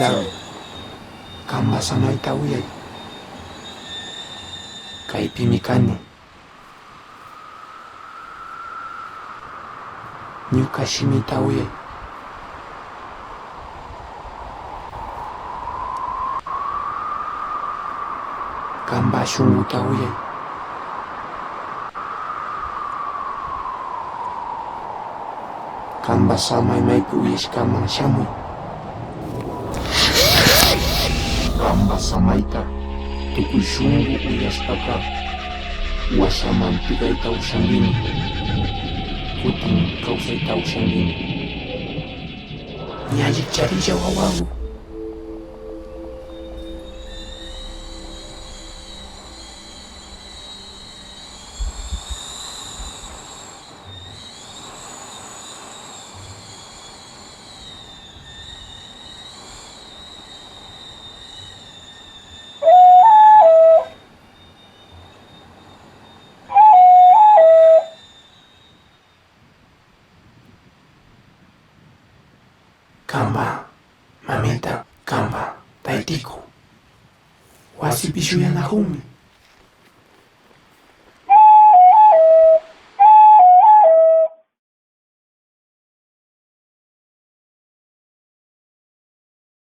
Zau kamba samaita uyay kaypimi kani ñuka shimita uyay kamba shunguta uyay kamba samay maypi uyashkaman shamuy kamba samayta tukuy shunqu uyashpaka washaman tikayta ushanrini kutin kawsayta ushanrini ña allicharilla wawaku kamba mamita kamba taytiku wasipi shuyanahunmi